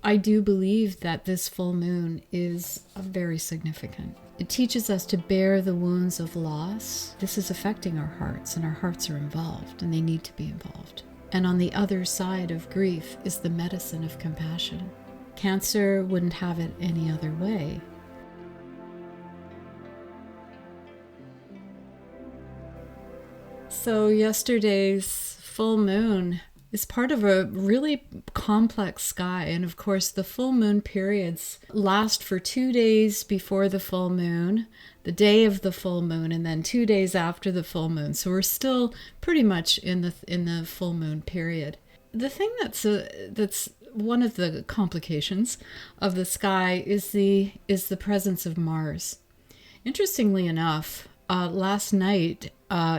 I do believe that this full moon is very significant. It teaches us to bear the wounds of loss. This is affecting our hearts, and our hearts are involved, and they need to be involved. And on the other side of grief is the medicine of compassion. Cancer wouldn't have it any other way. So yesterday's full moon is part of a really complex sky. And of course, the full moon periods last for 2 days before the full moon, the day of the full moon, and then 2 days after the full moon. So we're still pretty much in the full moon period. The thing that's one of the complications of the sky is the presence of Mars. Interestingly enough, last night,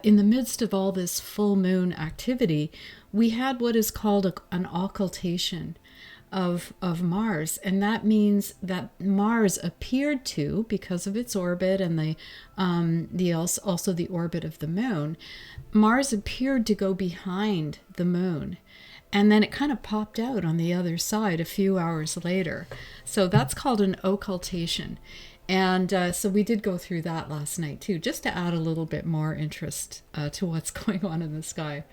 in the midst of all this full moon activity, we had what is called an occultation of Mars. And that means that Mars appeared to, because of its orbit and also the orbit of the moon, Mars appeared to go behind the moon. And then it kind of popped out on the other side a few hours later. So that's called an occultation. And so we did go through that last night too, just to add a little bit more interest to what's going on in the sky.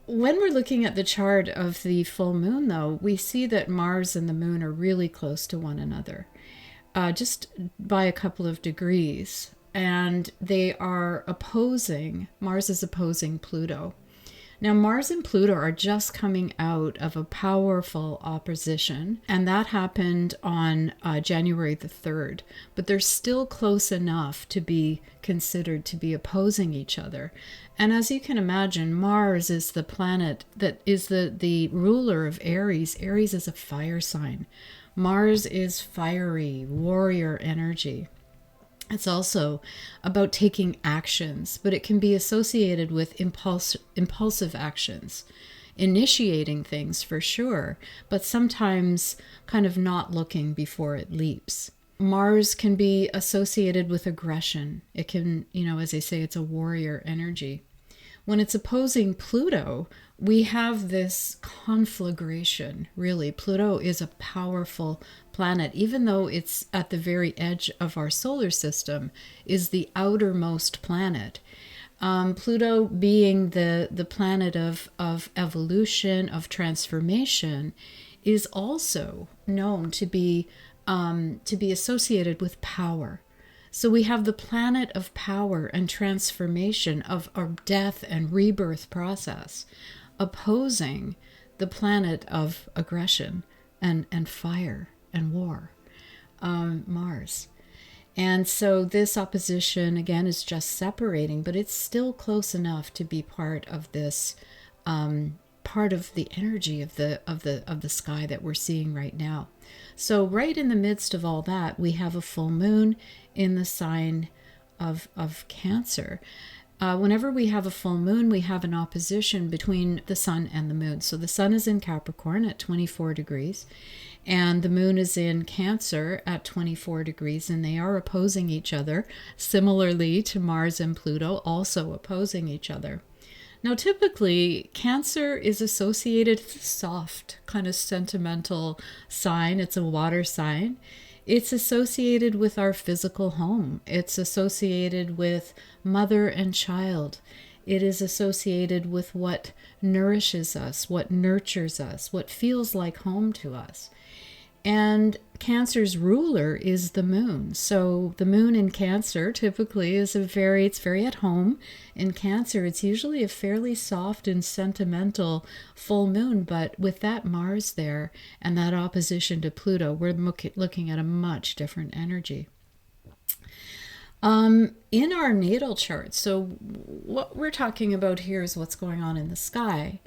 When we're looking at the chart of the full moon, though, we see that Mars and the moon are really close to one another, just by a couple of degrees. And they are opposing, Mars is opposing Pluto. Now, Mars and Pluto are just coming out of a powerful opposition, and that happened on January the 3rd. But they're still close enough to be considered to be opposing each other. And as you can imagine, Mars is the planet that is the ruler of Aries. Aries is a fire sign. Mars is fiery, warrior energy. It's also about taking actions, but it can be associated with impulsive actions, initiating things for sure, but sometimes kind of not looking before it leaps. Mars can be associated with aggression. It can, as I say, it's a warrior energy. When it's opposing Pluto, we have this conflagration, really. Pluto is a powerful planet, even though it's at the very edge of our solar system, is the outermost planet. Pluto being the planet of evolution, of transformation, is also known to be associated with power. So we have the planet of power and transformation of our death and rebirth process opposing the planet of aggression and fire and war, Mars. And so this opposition, again, is just separating, but it's still close enough to be part of this, part of the energy of the sky that we're seeing right now. So right in the midst of all that, we have a full moon in the sign of Cancer. Whenever we have a full moon, we have an opposition between the sun and the moon. So the sun is in Capricorn at 24 degrees, and the moon is in Cancer at 24 degrees, and they are opposing each other, similarly to Mars and Pluto also opposing each other. Now, typically, Cancer is associated with a soft, kind of sentimental sign. It's a water sign. It's associated with our physical home. It's associated with mother and child. It is associated with what nourishes us, what nurtures us, what feels like home to us. And Cancer's ruler is the moon. So the moon in Cancer typically is it's very at home. In Cancer, it's usually a fairly soft and sentimental full moon, but with that Mars there and that opposition to Pluto, we're looking at a much different energy. In our natal chart, so what we're talking about here is what's going on in the sky.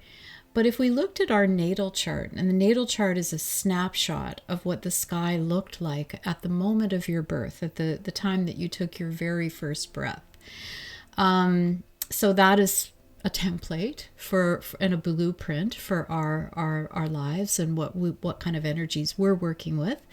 But if we looked at our natal chart, and the natal chart is a snapshot of what the sky looked like at the moment of your birth, at the time that you took your very first breath. So that is a template and a blueprint for our lives and what kind of energies we're working with.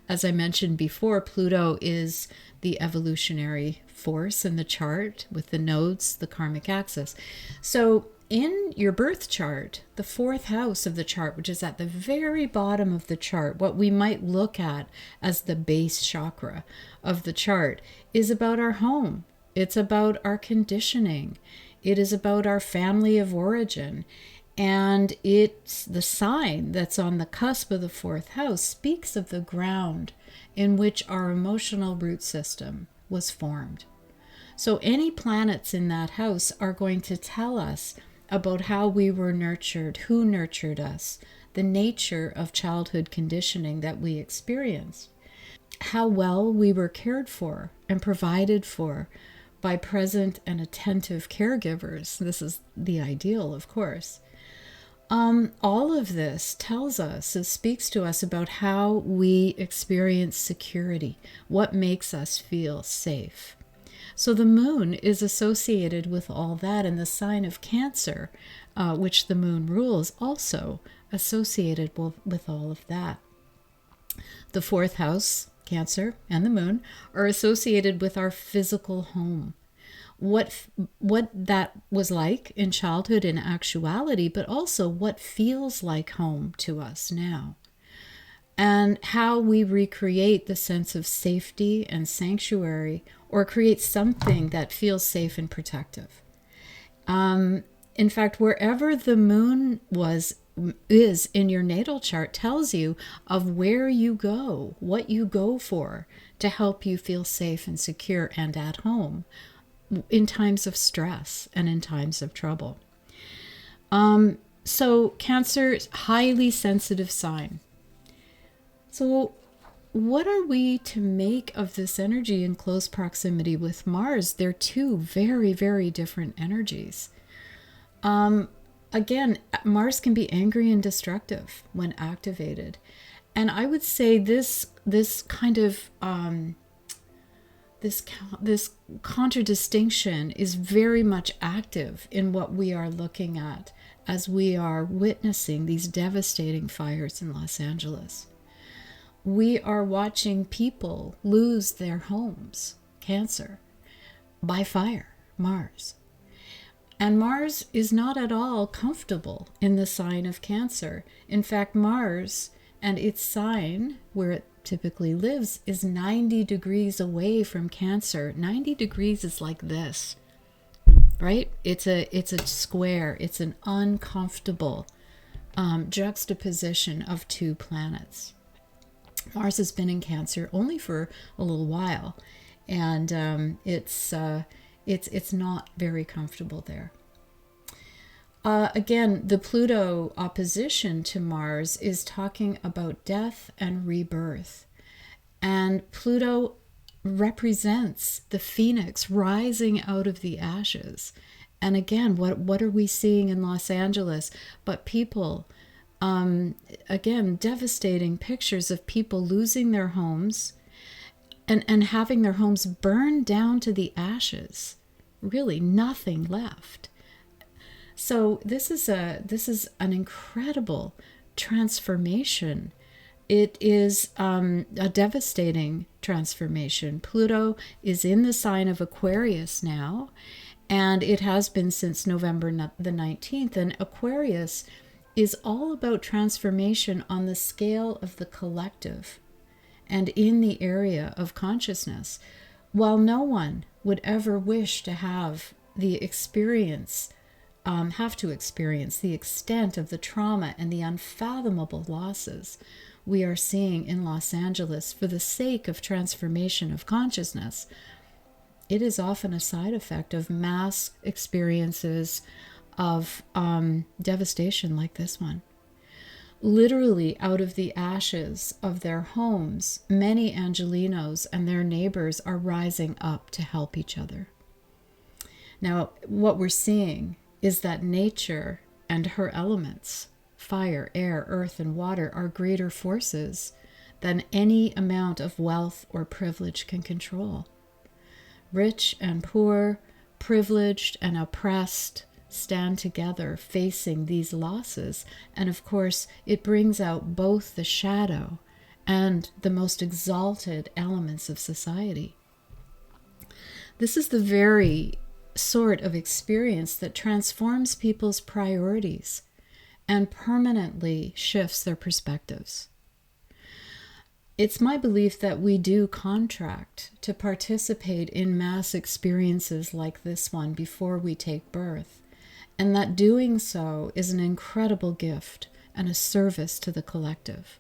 As I mentioned before, Pluto is the evolutionary force in the chart with the nodes, the karmic axis. So In your birth chart, the fourth house of the chart, which is at the very bottom of the chart, what we might look at as the base chakra of the chart, is about our home. It's about our conditioning. It is about our family of origin. And it's the sign that's on the cusp of the fourth house speaks of the ground in which our emotional root system was formed. So any planets in that house are going to tell us about how we were nurtured, who nurtured us, the nature of childhood conditioning that we experienced, how well we were cared for and provided for by present and attentive caregivers. This is the ideal, of course. All of this tells us, it speaks to us about how we experience security, what makes us feel safe. So the moon is associated with all that, and the sign of Cancer, which the moon rules, also associated with all of that. The fourth house, Cancer, and the moon are associated with our physical home. What that was like in childhood in actuality, but also what feels like home to us now. And how we recreate the sense of safety and sanctuary, or create something that feels safe and protective. In fact, wherever the moon is in your natal chart tells you of where you go, what you go for to help you feel safe and secure and at home in times of stress and in times of trouble. So Cancer, highly sensitive sign. So what are we to make of this energy in close proximity with Mars? They're two very, very different energies. Again, Mars can be angry and destructive when activated. And I would say this kind of this contradistinction is very much active in what we are looking at as we are witnessing these devastating fires in Los Angeles. We are watching people lose their homes, Cancer, by fire, Mars. And Mars is not at all comfortable in the sign of Cancer. In fact, Mars and its sign, where it typically lives, is 90 degrees away from Cancer. 90 degrees is like this, right? It's a square. It's an uncomfortable juxtaposition of two planets. Mars has been in Cancer only for a little while, and it's not very comfortable there. Again, the Pluto opposition to Mars is talking about death and rebirth, and Pluto represents the phoenix rising out of the ashes. And again, what are we seeing in Los Angeles? But people, again, devastating pictures of people losing their homes and having their homes burned down to the ashes. Really, nothing left. So this is an incredible transformation. It is a devastating transformation. Pluto is in the sign of Aquarius now, and it has been since November the 19th. And Aquarius is all about transformation on the scale of the collective and in the area of consciousness. While no one would ever wish to have the experience, have to experience the extent of the trauma and the unfathomable losses we are seeing in Los Angeles for the sake of transformation of consciousness, it is often a side effect of mass experiences of devastation like this one. Literally out of the ashes of their homes, many Angelinos and their neighbors are rising up to help each other. Now, what we're seeing is that nature and her elements, fire, air, earth, and water, are greater forces than any amount of wealth or privilege can control. Rich and poor, privileged and oppressed, stand together facing these losses. And of course, it brings out both the shadow and the most exalted elements of society. This is the very sort of experience that transforms people's priorities and permanently shifts their perspectives. It's my belief that we do contract to participate in mass experiences like this one before we take birth, and that doing so is an incredible gift and a service to the collective.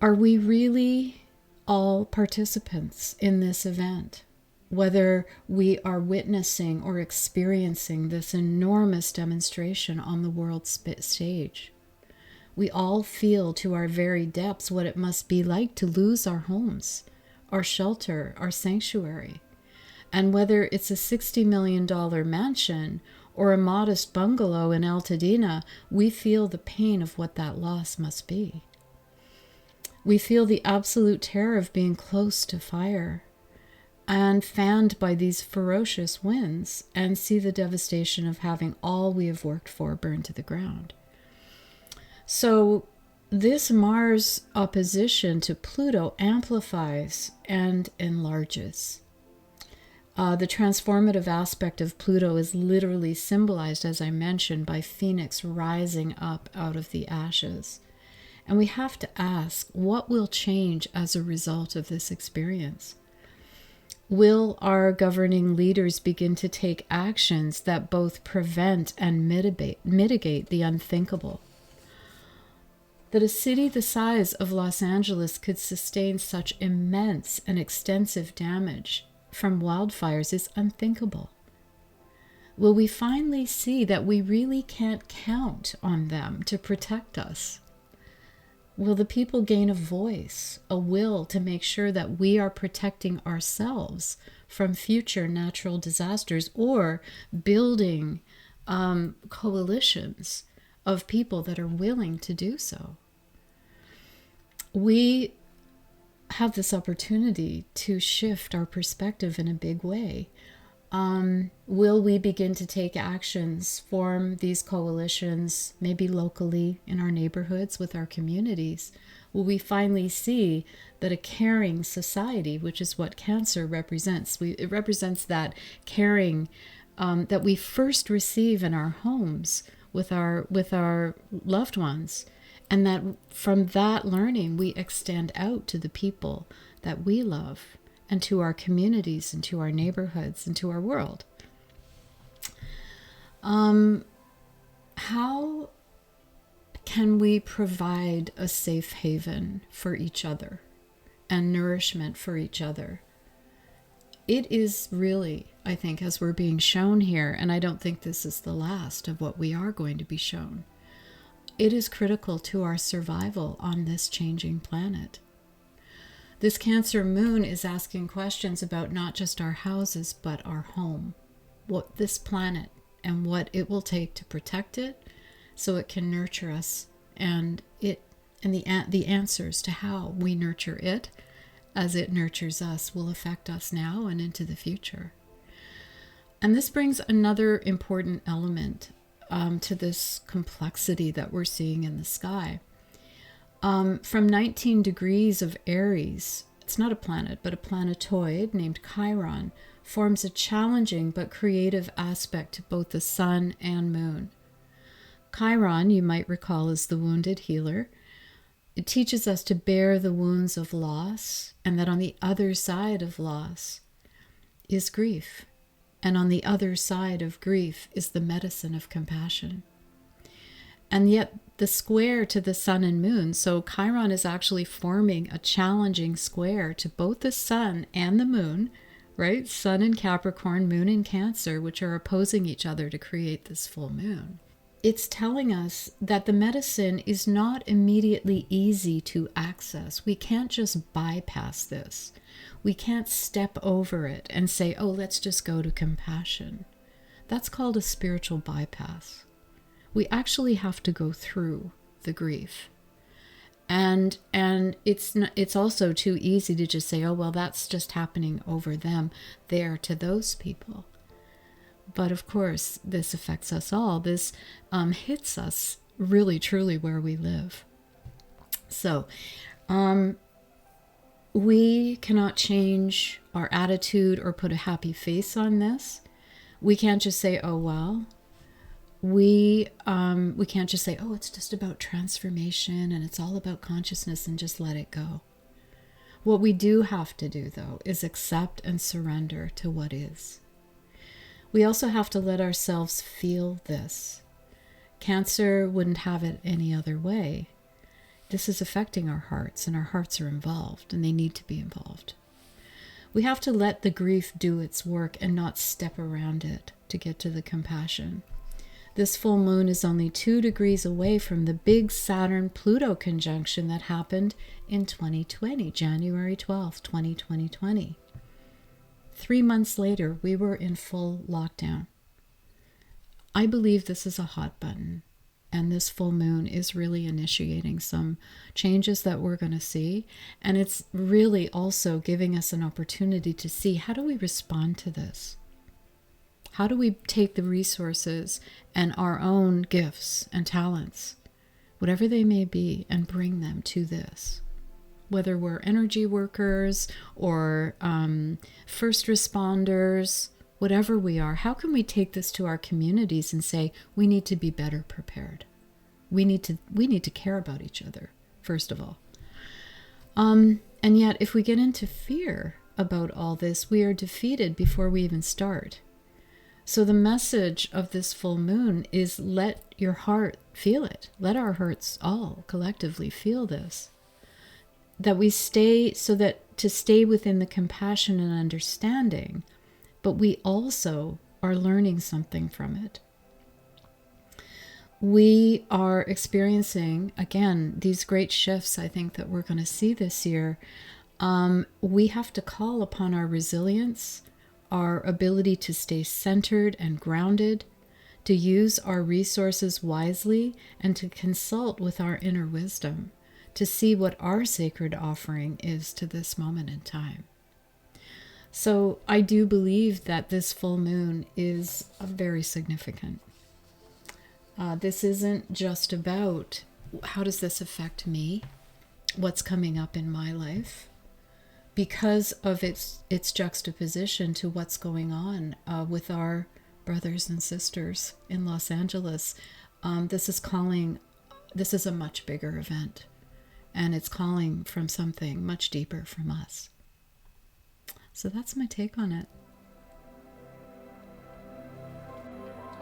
Are we really all participants in this event? Whether we are witnessing or experiencing this enormous demonstration on the world stage. We all feel to our very depths what it must be like to lose our homes, our shelter, our sanctuary. And whether it's a $60 million mansion or a modest bungalow in Altadena, we feel the pain of what that loss must be. We feel the absolute terror of being close to fire and fanned by these ferocious winds, and see the devastation of having all we have worked for burned to the ground. So this Mars opposition to Pluto amplifies and enlarges. The transformative aspect of Pluto is literally symbolized, as I mentioned, by Phoenix rising up out of the ashes. And we have to ask, what will change as a result of this experience? Will our governing leaders begin to take actions that both prevent and mitigate the unthinkable? That a city the size of Los Angeles could sustain such immense and extensive damage from wildfires is unthinkable. Will we finally see that we really can't count on them to protect us? Will the people gain a voice, a will to make sure that we are protecting ourselves from future natural disasters, or building coalitions of people that are willing to do so? We have this opportunity to shift our perspective in a big way. Will we begin to take actions, form these coalitions, maybe locally in our neighborhoods with our communities? Will we finally see that a caring society, which is what Cancer represents, it represents that caring that we first receive in our homes with our loved ones, and that from that learning we extend out to the people that we love, and to our communities, and to our neighborhoods, and to our world. How can we provide a safe haven for each other and nourishment for each other? It is really, I think, as we're being shown here, and I don't think this is the last of what we are going to be shown, it is critical to our survival on this changing planet. This Cancer moon is asking questions about not just our houses, but our home, what this planet, and what it will take to protect it so it can nurture us, and the answers to how we nurture it as it nurtures us will affect us now and into the future. And this brings another important element to this complexity that we're seeing in the sky. From 19 degrees of Aries, it's not a planet, but a planetoid named Chiron, forms a challenging but creative aspect to both the sun and moon. Chiron, you might recall, is the wounded healer. It teaches us to bear the wounds of loss, and that on the other side of loss is grief. And on the other side of grief is the medicine of compassion. And yet the square to the sun and moon, so Chiron is actually forming a challenging square to both the sun and the moon, right? Sun in Capricorn, moon in Cancer, which are opposing each other to create this full moon. It's telling us that the medicine is not immediately easy to access. We can't just bypass this. We can't step over it and say, oh, let's just go to compassion. That's called a spiritual bypass. We actually have to go through the grief. And it's also too easy to just say, oh, well, that's just happening over them, there to those people. But of course, this affects us all. This hits us really, truly where we live. So We cannot change our attitude or put a happy face on this. We can't just say, oh, well. We can't just say, oh, it's just about transformation and it's all about consciousness and just let it go. What we do have to do, though, is accept and surrender to what is. We also have to let ourselves feel this. Cancer wouldn't have it any other way. This is affecting our hearts, and our hearts are involved, and they need to be involved. We have to let the grief do its work and not step around it to get to the compassion. This full moon is only 2 degrees away from the big Saturn-Pluto conjunction that happened in 2020, January 12th, 2020. 3 months later, we were in full lockdown. I believe this is a hot button, and this full moon is really initiating some changes that we're going to see, and it's really also giving us an opportunity to see, how do we respond to this? How do we take the resources and our own gifts and talents, whatever they may be, and bring them to this? Whether we're energy workers or first responders, whatever we are, how can we take this to our communities and say, we need to be better prepared? We need to care about each other, first of all. And yet, if we get into fear about all this, we are defeated before we even start. So the message of this full moon is, let your heart feel it. Let our hearts all collectively feel this. That we stay, so that to stay within the compassion and understanding, but we also are learning something from it. We are experiencing, again, these great shifts I think that we're going to see this year. We have to call upon our resilience, our ability to stay centered and grounded, to use our resources wisely, and to consult with our inner wisdom to see what our sacred offering is to this moment in time. So I do believe that this full moon is very significant. This isn't just about, how does this affect me? What's coming up in my life? Because of its juxtaposition to what's going on with our brothers and sisters in Los Angeles. This is a much bigger event, and it's calling from something much deeper from us. So that's my take on it.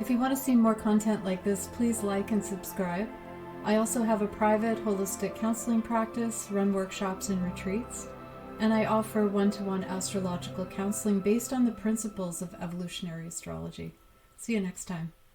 If you want to see more content like this, please like and subscribe. I also have a private holistic counseling practice, run workshops and retreats, and I offer one-to-one astrological counseling based on the principles of evolutionary astrology. See you next time.